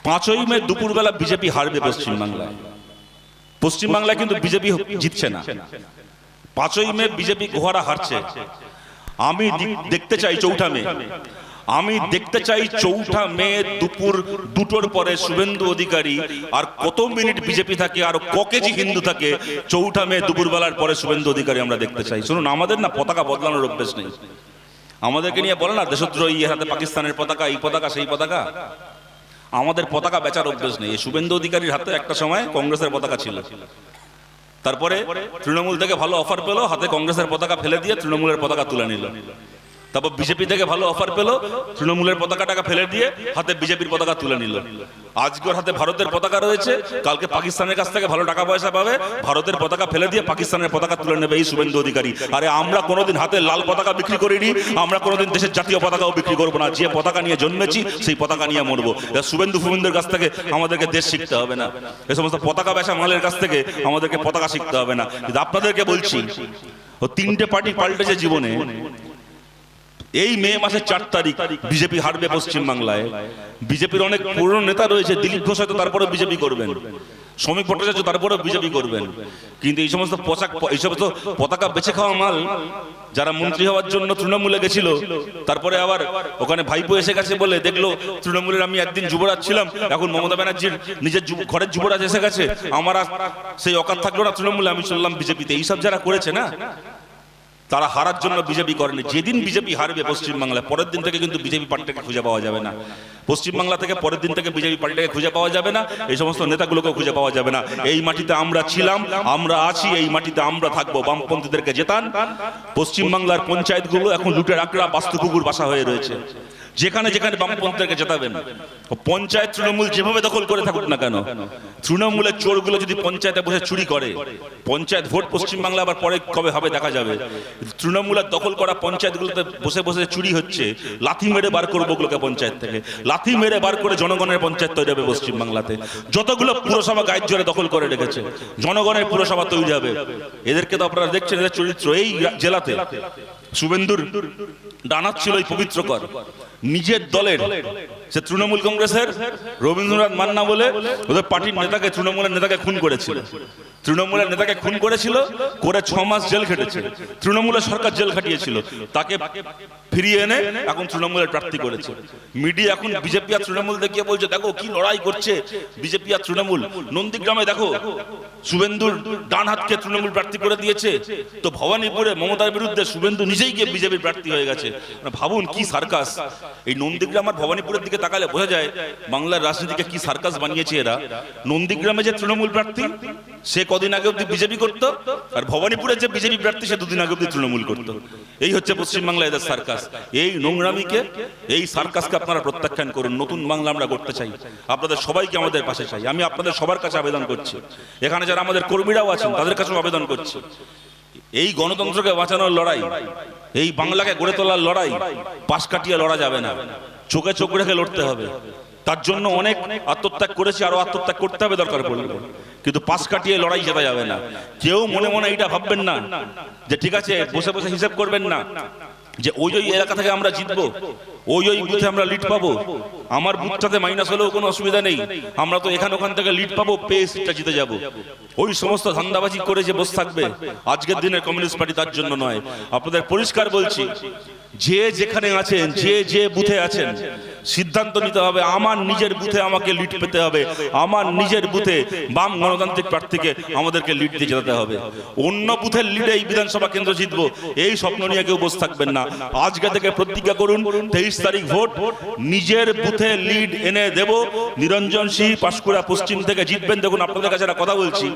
5ই মে দুপুরবেলা বিজেপি হারবে পশ্চিমবাংলায়। পশ্চিমবাংলায় কিন্তু বিজেপি জিতছে না। 5ই মে বিজেপি গোহারা হারছে। আমি দেখতে চাই 4 মে, আমি দেখতে চাই 4 মে দুপুর 2টোর পরে শুভেন্দু অধিকারী আর কত মিনিট বিজেপি থাকে আর ক কেজি হিন্দু থাকে 4 মে দুপুরবেলার পরে শুভেন্দু অধিকারী আমরা দেখতে চাই। শুনুন, আমাদের না পতাকা বদলানোর অভ্যেস নেই। আমাদেরকে নিয়ে বলে না দেশদ্রোহী, হাতে পাকিস্তানের পতাকা, এই পতাকা সেই পতাকা। আমাদের পতাকা বেচার অভ্যেস নেই। শুভেন্দু অধিকারীর হাতে একটা সময় কংগ্রেসের পতাকা ছিল, তারপরে তৃণমূল থেকে ভালো অফার পেলো, হাতে কংগ্রেসের পতাকা ফেলে দিয়ে তৃণমূলের পতাকা তুলে নিল। তারপর বিজেপি থেকে ভালো অফার পেলো, তৃণমূলের পতাকাটাকে ফেলে দিয়ে হাতে বিজেপির পতাকা তুলে নিল। আজকের হাতে ভারতের পতাকা রয়েছে, কালকে পাকিস্তানের কাছ থেকে ভালো টাকা পয়সা পাবে, ভারতের পতাকা ফেলে দিয়ে পাকিস্তানের পতাকা তুলে নেবে এই শুভেন্দু অধিকারী। আরে আমরা কোনোদিন হাতে লাল পতাকা বিক্রি করিনি, আমরা কোনোদিন দেশের জাতীয় পতাকাও বিক্রি করবো না। যে পতাকা নিয়ে জন্মেছি সেই পতাকা নিয়ে মরবো। শুভেন্দু ফুভেন্দুর কাছ থেকে আমাদেরকে দেশ শিখতে হবে না, এই সমস্ত পতাকা বেচা মালের কাছ থেকে আমাদেরকে পতাকা শিখতে হবে না। কিন্তু আপনাদেরকে বলছি, ও 3টে পার্টি পাল্টেছে জীবনে। এই মে মাসের 4 তারিখ বিজেপি হারবে পশ্চিমবাংলায়। বিজেপির অনেক পুরনো নেতা রয়েছে, দিলীপ ঘোষ হয়তো তারপরে বিজেপি করবেন, শ্রমিক ভট্টাচার্য তারপরেও বিজেপি করবেন। কিন্তু এই সমস্ত পতাকা বেছে খাওয়া মাল যারা মন্ত্রী হওয়ার জন্য তৃণমূলে গেছিল, তারপরে আবার ওখানে ভাইপো এসে গেছে বলে দেখলো তৃণমূলের আমি একদিন যুবরাজ ছিলাম, এখন মমতা ব্যানার্জির নিজের ঘরের যুবরাজ এসে গেছে, আমার সেই অকাত থাকলো না তৃণমূলে, আমি চললাম বিজেপিতে। এইসব যারা করেছে না, তারা হারার জন্য বিজেপি করেনি। যেদিন বিজেপি হারবে পশ্চিমবাংলায়, পরের দিন থেকে কিন্তু বিজেপি পার্টিটাকে খুঁজে পাওয়া যাবে না। পশ্চিমবাংলা থেকে পরের দিন থেকে বিজেপি পার্টিটাকে খুঁজে পাওয়া যাবে না, এই সমস্ত নেতাগুলোকে খুঁজে পাওয়া যাবে না। এই মাটিতে আমরা ছিলাম, আমরা আছি, এই মাটিতে আমরা থাকবো। বামপন্থীদেরকে জেতান। পশ্চিমবাংলার পঞ্চায়েতগুলো এখন লুটের আঁকড়া, বাস্তু কুকুর বাসা হয়ে রয়েছে। যেখানে যেখানে বামপন্থীদেরকে জেতাবেন, পঞ্চায়েত তৃণমূল যেভাবে দখল করে থাকুক না কেন, তৃণমূলের চোরগুলো যদি পঞ্চায়েতে বসে চুরি করে, পঞ্চায়েত ভোট পশ্চিমবাংলা আবার পরে কবে হবে দেখা যাবে। তৃণমূলের দখল করা পঞ্চায়েতগুলোতে বসে বসে চুরি হচ্ছে, লাথি মেরে বার করবো ওগুলোকে পঞ্চায়েত থেকে, লাথি মেরে বার করে জনগণের পঞ্চায়েত তৈরি হবে পশ্চিমবাংলাতে। যতগুলো পুরসভা গায়ের জোরে দখল করে রেখেছে, জনগণের পুরসভা তৈরি হবে। এদেরকে তো আপনারা দেখছেন, এদের চরিত্র এই জেলাতে শুভেন্দুর ডানাত ছিল এই পবিত্রকর। নিজের দলের সে তৃণমূল কংগ্রেসের রবীন্দ্রনাথ মান্না বলে ওদের পার্টির নেতাকে, তৃণমূলের নেতাকে খুন করেছিল। তৃণমূলের নেতাকে খুন করেছিল, করে 6 মাস জেল খেটেছে। তৃণমূলের সরকার জেল খাটিয়েছিল, তাকে ফিরিয়ে এনে এখন তৃণমূলের প্রার্থী করেছে। মিডিয়া এখন বিজেপি আর তৃণমূল দেখিয়ে বলছে দেখো কি লড়াই করছে বিজেপি আর তৃণমূল। নন্দীগ্রামে দেখো শুভেন্দুর ডান হাতকে তৃণমূল প্রার্থী করে দিয়েছে, তো ভবানীপুরে মমতার বিরুদ্ধে শুভেন্দু নিজেই গিয়ে বিজেপির প্রার্থী হয়ে গেছে। ভাবুন কি সার্কাস। এই নন্দীগ্রাম আর ভবানীপুরের দিকে তাকালে বোঝা যায় বাংলার রাজনীতিকে কি সার্কাস বানিয়েছে এরা। নন্দীগ্রামে যে তৃণমূল প্রার্থী সে কদিন আগে অব্দি বিজেপি করত, আর ভবানীপুরের যে বিজেপি প্রার্থী সে 2 দিন আগে অব্দি তৃণমূল করত। এই হচ্ছে পশ্চিমবাংলায় এদের সার্কাস। এই নোংরামিকে, এই সার্কাসকে আপনারা প্রত্যাখ্যান করুন। নতুন বাংলা আমরা করতে চাই, আপনাদের সবাইকে আমাদের পাশে চাই। আমি আপনাদের সবার কাছে আবেদন করছি, এখানে যারা আমাদের কর্মীরাও আছেন তাদের কাছেও আবেদন করছি, এই গণতন্ত্রকে বাঁচানোর লড়াই, এই বাংলাকে গড়ে তোলার লড়াই পাশ কাটিয়ে লড়া যাবে না, চোখে চোখ রেখে লড়তে হবে। তার জন্য অনেক আত্মত্যাগ করেছি, আরো আত্মত্যাগ করতে হবে দরকার পড়লে, কিন্তু পাশ কাটিয়ে লড়াই জেতা যাবে না। কেউ মনে মনে এটা ভাববেন না যে ঠিক আছে, বসে বসে হিসেব করবেন না যে ওই এলাকা থেকে আমরা জিতবো, ওই বুথে আমরা লিড পাবো, আমার বুথটাতে মাইনাস হলেও কোনো অসুবিধা নেই, আমরা তো এখান ওখান থেকে লিড পাবো, পেয়ে সিটটা জিতে যাবো। ওই সমস্ত ধান্দাবাজি করে যে বসে থাকবে আজকের দিনের কমিউনিস্ট পার্টি তার জন্য নয়। আপনাদের পরিষ্কার বলছি, যে যেখানে আছেন, যে যে বুথে আছেন, সিদ্ধান্ত নিতে হবে আমার নিজের বুথে আমাকে লিড পেতে হবে, আমার নিজের বুথে বাম গণতান্ত্রিক প্রার্থীকে আমাদেরকে লিড দিয়ে যেতে হবে। অন্য বুথের লিডে এই বিধানসভা কেন্দ্র জিতবো এই স্বপ্ন নিয়ে কেউ বসে থাকবেন না। আজকে থেকে প্রতিজ্ঞা করুন, 23 তারিখ ভোট, নিজের বুথে লিড এনে দেব। নিরঞ্জন সিং পাঁশকুড়া পশ্চিম থেকে জিতবেন। দেখুন আপনাদের কাছে একটা কথা বলছি,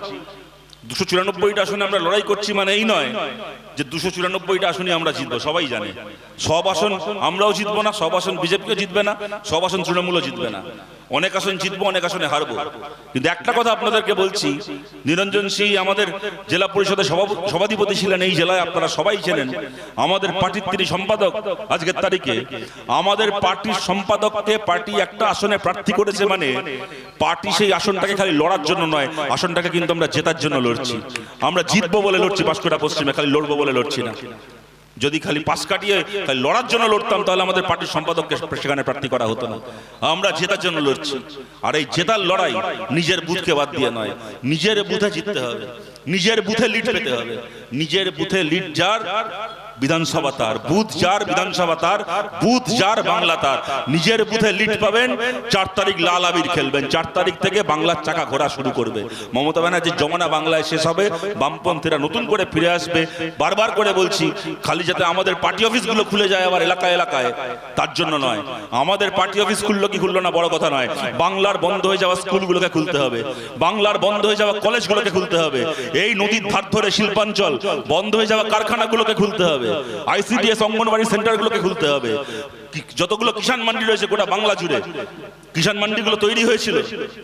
294টা আসনে আমরা লড়াই করছি মানে এই নয় যে 294টা আসনে আমরা জিতবো। সবাই জানে সব আসন আমরাও জিতবো না, সব আসন বিজেপিও জিতবে না, সব আসন তৃণমূলও জিতবে না। অনেক আসন জিতবো, অনেক আসনে হারবো। কিন্তু একটা কথা আপনাদেরকে বলছি, নিরঞ্জন সিং আমাদের জেলা পরিষদের সভাধিপতি ছিলেন এই জেলায়, আপনারা সবাই চেনেন। আমাদের পার্টির তিনি সম্পাদক। আজকের তারিখে আমাদের পার্টির সম্পাদককে পার্টি একটা আসনে প্রার্থী করেছে মানে পার্টি সেই আসনটাকে খালি লড়ার জন্য নয়, আসনটাকে কিন্তু আমরা জেতার জন্য লড়ছি। আমরা জিতবো বলে লড়ছি, পাঁশকুড়া পশ্চিমে খালি লড়বো বলে লড়ছি না। যদি খালি পাশ কাটিয়ে খালি লড়ার জন্য লড়তাম তাহলে আমাদের পার্টির সম্পাদককে সেখানে প্রার্থী করা হতো না। আমরা জেতার জন্য লড়ছি, আর এই জেতার লড়াই নিজের বুথকে বাদ দিয়ে নয়, নিজের বুথে জিততে হবে, নিজের বুথে লিড পেতে হবে। নিজের বুথে লিড যার বিধানসভা তার, বুথ যার বিধানসভা তার, বুথ যার বাংলা তার। নিজের বুথে লিড পাবেন, 4 তারিখ লাল আবির খেলবেন, 4 তারিখ থেকে বাংলার চাকা ঘোরা শুরু করবে। মমতা ব্যানার্জির জমানা বাংলায় শেষ হবে, বামপন্থীরা নতুন করে ফিরে আসবে। বারবার করে বলছি, খালি যাতে আমাদের পার্টি অফিসগুলো খুলে যায় আবার এলাকায় এলাকায়, তার জন্য নয়। আমাদের পার্টি অফিস খুললো কি খুললো না বড় কথা নয়, বাংলার বন্ধ হয়ে যাওয়া স্কুলগুলোকে খুলতে হবে, বাংলার বন্ধ হয়ে যাওয়া কলেজগুলোকে খুলতে হবে, এই নদীর ধার ধরে শিল্পাঞ্চল বন্ধ হয়ে যাওয়া কারখানাগুলোকে খুলতে হবে, আইসিডিএস অঙ্গনবাড়ি সেন্টারগুলোকে খুলতে হবে। যতগুলো কিষাণ মান্ডি রয়েছে গোটা বাংলা জুড়ে, কিষাণ মান্ডিগুলো তৈরি হয়েছিল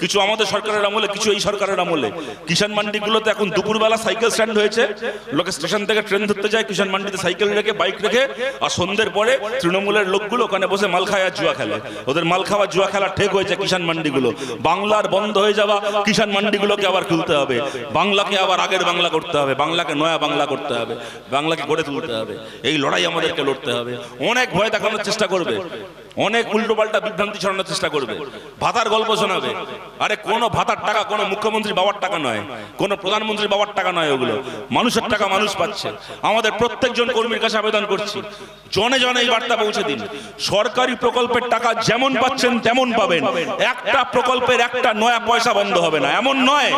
কিছু আমাদের সরকারের আমলে, কিছু এই সরকারের আমলে। কিষাণ মান্ডিগুলোতে এখন দুপুরবেলা সাইকেল স্ট্যান্ড হয়েছে, লোকে স্টেশন থেকে ট্রেন ধরতে যায়, কিষাণ মান্ডিতে সাইকেল রেখে বাইক রেখে, আর সন্ধ্যের পরে তৃণমূলের লোকগুলো ওখানে বসে মাল খায় আর জুয়া খেলে। ওদের মাল খাওয়া জুয়া খেলা ঠেক হয়েছে কিষাণ মান্ডিগুলো। বাংলার বন্ধ হয়ে যাওয়া কিষাণ মান্ডিগুলোকে আবার খুলতে হবে, বাংলাকে আবার আগের বাংলা করতে হবে, বাংলাকে নয়া বাংলা করতে হবে, বাংলাকে গড়ে তুলতে হবে। এই লড়াই আমাদেরকে লড়তে হবে। অনেক ভয় দেখানোর চেষ্টা করবে, অনেক উল্টোপাল্টা বিভ্রান্তি ছড়ানোর চেষ্টা করবে, ভাতার গল্প শোনাবে। আরে কোনো ভাতার টাকা কোনো মুখ্যমন্ত্রী বাবার টাকা নয়, কোনো প্রধানমন্ত্রী বাবার টাকা নয়, ওগুলো মানুষের টাকা মানুষ পাচ্ছে। আমাদের প্রত্যেকজন কর্মীর কাছে আবেদন করছি, জনে জনে এই বার্তা পৌঁছে দিন। সরকারি প্রকল্পের টাকা যেমন পাচ্ছেন তেমন পাবেন, একটা প্রকল্পের একটা নয়া পয়সা বন্ধ হবে না। এমন নয়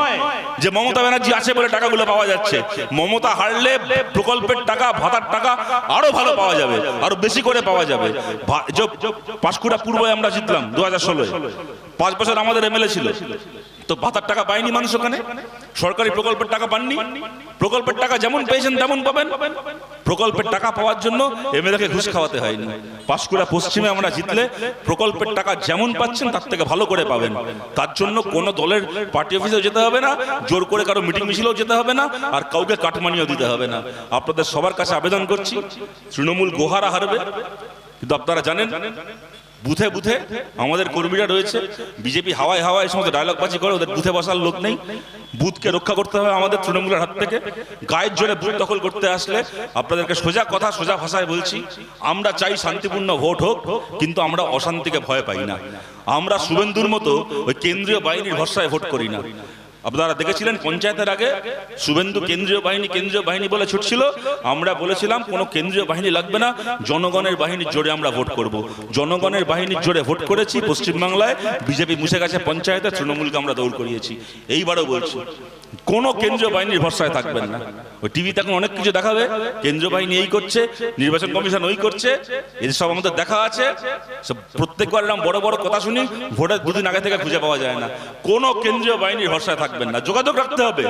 যে মমতা ব্যানার্জি আছে বলে টাকাগুলো পাওয়া যাচ্ছে, মমতা হারলে প্রকল্পের টাকা ভাতার টাকা আরো ভালো পাওয়া যাবে, আরো বেশি করে পাওয়া যাবে। পাঁশকুড়া পূর্বে আমরা জিতলাম 2016, 5 বছর আমাদের এমএলএ ছিল, তো ভাতার টাকা পায়নি মানুষ ওখানে, সরকারি প্রকল্পের টাকা পাননি। প্রকল্পের টাকা যেমন পেয়েছেন তেমন পাবেন। প্রকল্পের টাকা পাওয়ার জন্য এমএলএকে ঘুষ খাওয়াতে হয়নি। পাঁশকুড়া পশ্চিমে আমরা জিতলে প্রকল্পের টাকা যেমন পাচ্ছেন তার থেকে ভালো করে পাবেন। তার জন্য কোনো দলের পার্টি অফিসেও যেতে হবে না, জোর করে কারো মিটিং মিছিলেও যেতে হবে না, আর কাউকে কাটমানিও দিতে হবে না। আপনাদের সবার কাছে আবেদন করছি, তৃণমূল গোহারা হারবে, কিন্তু আপনারা জানেন বুথে বুথে আমাদের কর্মীরা রয়েছে, বিজেপি হাওয়ায় হাওয়ায় এই সমস্ত ডায়লগবাজি করে, ওদের বুথে বসার লোক নেই। বুথকে রক্ষা করতে হবে আমাদের তৃণমূলের হাত থেকে। গায়ের জোরে বুথ দখল করতে আসলে আপনাদেরকে সোজা কথা সোজা ভাষায় বলছি, আমরা চাই শান্তিপূর্ণ ভোট হোক, কিন্তু আমরা অশান্তিকে ভয় পাই না। আমরা শুভেন্দুর মতো ওই কেন্দ্রীয় বাহিনীর ভরসায় ভোট করি না। আপনারা দেখেছিলেন পঞ্চায়েতের আগে শুভেন্দু কেন্দ্রীয় বাহিনী বলে ছুটছিল। আমরা বলেছিলাম কোনো কেন্দ্রীয় বাহিনী লাগবে না, জনগণের বাহিনীর জোরে আমরা ভোট করব। জনগণের বাহিনীর জোরে ভোট করেছি। পশ্চিমবাংলায় বিজেপি মুছে গেছে পঞ্চায়েতে, তৃণমূলকে আমরা দৌড় করিয়েছি। এইবারও বলছি, কোনো কেন্দ্রীয় বাহিনীর ভরসায় থাকবেন না। ওই টিভিতে এখন অনেক কিছু দেখাবে, কেন্দ্রীয় বাহিনী এই করছে, নির্বাচন কমিশন ওই করছে, এর সব আমাদের দেখা আছে। প্রত্যেকবার এরকম বড় বড় কথা শুনি, ভোটের 2 দিন আগে থেকে খুঁজে পাওয়া যায় না। কোনো কেন্দ্রীয় বাহিনীর ভরসায় থাকবেন না। যোগাযোগ রাখতে হবে,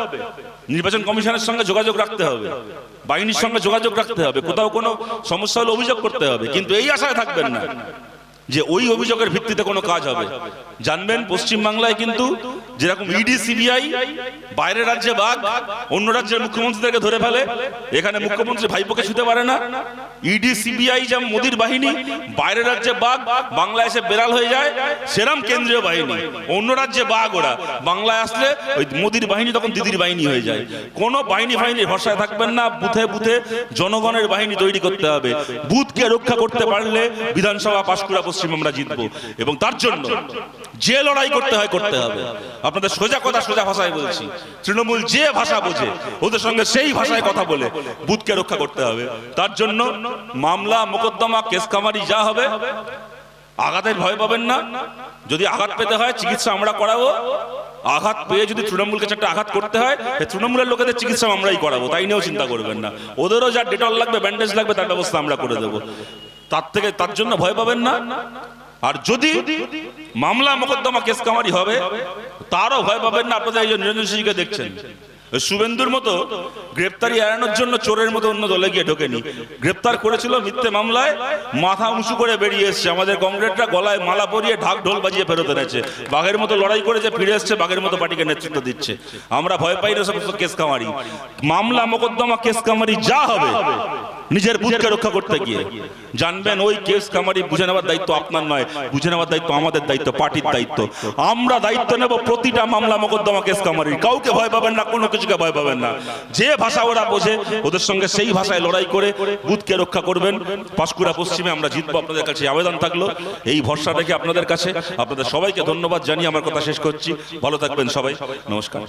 নির্বাচন কমিশনের সঙ্গে যোগাযোগ রাখতে হবে, বাহিনীর সঙ্গে যোগাযোগ রাখতে হবে, কোথাও কোনো সমস্যা হলে অভিযোগ করতে হবে, কিন্তু এই আশায় থাকবেন না যে ওই অভিযোগের ভিত্তিতে কোনো কাজ হবে। জানবেন পশ্চিমবাংলায় কিন্তু যেরকম ইডি সিবিআই বাইরের রাজ্যে বাঘ, অন্য রাজ্যের মুখ্যমন্ত্রীদেরকে ধরে ফেলে, এখানে মুখ্যমন্ত্রী ভাইপোকে ছুতে পারে না। ইডি সিবিআই যেমন মোদির বাহিনী, বাইরের রাজ্যে বাঘ, বাংলায় এসে বেড়াল হয়ে যায়, সেরম কেন্দ্রীয় বাহিনী অন্য রাজ্যে বাঘ, ওরা বাংলায় আসলে ওই মোদির বাহিনী তখন দিদির বাহিনী হয়ে যায়। কোনো বাহিনীর ভরসায় থাকবেন না। বুথে বুথে জনগণের বাহিনী তৈরি করতে হবে। বুথকে রক্ষা করতে পারলে বিধানসভা পাঁশকুড়া পশ্চিম আমরা জিতবো, এবং তার জন্য যে লড়াই করতে হয় করতে হবে। আপনাদের সোজা কথা সোজা ভাষায় বলছি, তৃণমূল যে ভাষা বোঝে ওদের সঙ্গে সেই ভাষায় কথা বলে বুথকে রক্ষা করতে হবে। তার জন্য মামলা মোকদ্দমা কেস কামারি যা হবে, আঘাতের ভয় পাবেন না। যদি আঘাত পেতে হয় চিকিৎসা আমরা করাবো। আঘাত পেয়ে যদি তৃণমূলকে একটা আঘাত করতে হয়, তৃণমূলের লোকেদের চিকিৎসা আমরাই করাবো, তাই নিয়েও চিন্তা করবেন না। ওদেরও যা ডেটল লাগবে, ব্যান্ডেজ লাগবে, তার ব্যবস্থা আমরা করে দেবো। তার জন্য ভয় পাবেন না। আর যদি মামলা মোকদ্দমা কেস কামারি হবে, তারও ভয় পাবেন না। আপনাদের এই যে নিরঞ্জন সিংকে দেখছেন, শুভেন্দুর মতো গ্রেপ্তারি এড়ানোর জন্য চোরের মতো অন্য দলে গিয়ে ঢোকেনি। গ্রেপ্তার করেছিল মিথ্যে মামলায়, মাথা উঁচু করে বেরিয়ে এসছে। আমাদের কমরেডরা গলায় মালা পরিয়ে ঢাক ঢোল বাজিয়ে ফেরত এনেছে, বাঘের মতো লড়াই করেছে, ফিরে এসছে, বাঘের মতো পার্টিকে নেতৃত্ব দিচ্ছে। আমরা ভয় পাই না সমস্ত কেস কামারি। মামলা মোকদ্দমা কেস কামারি যা হবে নিজের বুথকে রক্ষা করতে গিয়ে। জানবেন ওই কেস কামারি বুঝে নেওয়ার দায়িত্ব আপনার নয়, বুঝে নেওয়ার দায়িত্ব আমাদের দায়িত্ব, পার্টির দায়িত্ব। আমরা দায়িত্ব নেব প্রতিটা মামলা মোকদ্দমা কেস কামারির। কাউকে ভয় পাবেন না, কোনো কিছুকে ভয় পাবেন না। যে ভাষা ওরা বোঝে ওদের সঙ্গে সেই ভাষায় লড়াই করে বুথকে রক্ষা করবেন। পাঁশকুড়া পশ্চিমে আমরা জিতবো, আপনাদের কাছে আবেদন থাকলো এই ভরসা রেখে আপনাদের কাছে। আপনাদের সবাইকে ধন্যবাদ জানিয়ে আমার কথা শেষ করছি। ভালো থাকবেন সবাই, নমস্কার।